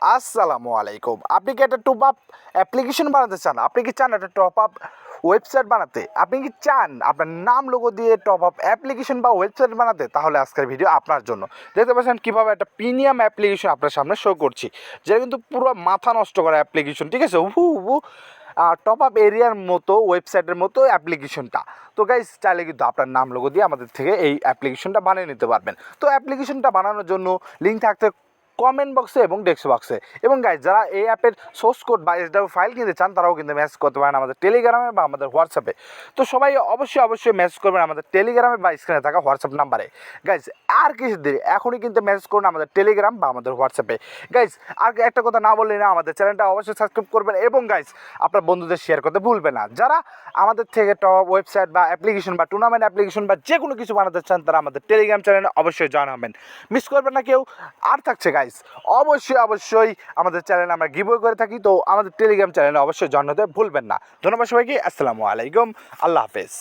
আসসালামু আলাইকুম। আপনি কি একটা টপ আপ অ্যাপ্লিকেশন বানাতে চান? আপনি কি চান একটা টপ আপ ওয়েবসাইট বানাতে? আপনি কি চান আপনার নাম লোগো দিয়ে টপ আপ অ্যাপ্লিকেশন বা ওয়েবসাইট বানাতে? তাহলে আজকের ভিডিও আপনার জন্য। দেখতে পাচ্ছেন কীভাবে একটা প্রিমিয়াম অ্যাপ্লিকেশন আপনার সামনে শো করছি, যেটা কিন্তু পুরো মাথা নষ্ট করা অ্যাপ্লিকেশন, ঠিক আছে? টপ আপ এরিয়ার মতো ওয়েবসাইটের মতো অ্যাপ্লিকেশনটা। তো গাইজ চাইলে কিন্তু আপনার নাম লোগো দিয়ে আমাদের থেকে এই অ্যাপ্লিকেশনটা বানিয়ে নিতে পারবেন। তো অ্যাপ্লিকেশনটা বানানোর জন্য লিঙ্ক থাকতে কমেন্ট বক্সে এবং ডেস্ক বক্সে। এবং গাইজ যারা এই অ্যাপের সোর্স কোড বা SW ফাইল কিনতে চান তারাও কিন্তু মেসেজ করতে পারেন আমাদের টেলিগ্রামে বা আমাদের হোয়াটসঅ্যাপে। তো সবাই অবশ্যই মেসেজ করবেন আমাদের টেলিগ্রামে বা স্ক্রিনে থাকা হোয়াটসঅ্যাপ নাম্বারে। গাইজ আর কিছু দেরি, এখনই কিন্তু মেসেজ করুন আমাদের টেলিগ্রাম বা আমাদের হোয়াটসঅ্যাপে। গাইজ আর একটা কথা না বললেই না, আমাদের চ্যানেলটা অবশ্যই সাবস্ক্রাইব করবেন এবং গাইজ আপনার বন্ধুদের শেয়ার করতে ভুলবেন না। যারা আমাদের থেকে টপ ওয়েবসাইট বা অ্যাপ্লিকেশন বা টুর্নামেন্ট অ্যাপ্লিকেশন বা যে কোনো কিছু বানাতে চান তারা আমাদের টেলিগ্রাম চ্যানেলে অবশ্যই জয়েন হবেন, মিস করবেন না কেউ। আর থাকছে গাইজ অবশ্যই আমাদের চ্যানেলে আমরা গিভওয়ে করে থাকি, তো আমাদের টেলিগ্রাম চ্যানেলে অবশ্যই জয়েন হতে ভুলবেন না। ধন্যবাদ সবাইকে। আসসালামু আলাইকুম, আল্লাহ হাফেজ।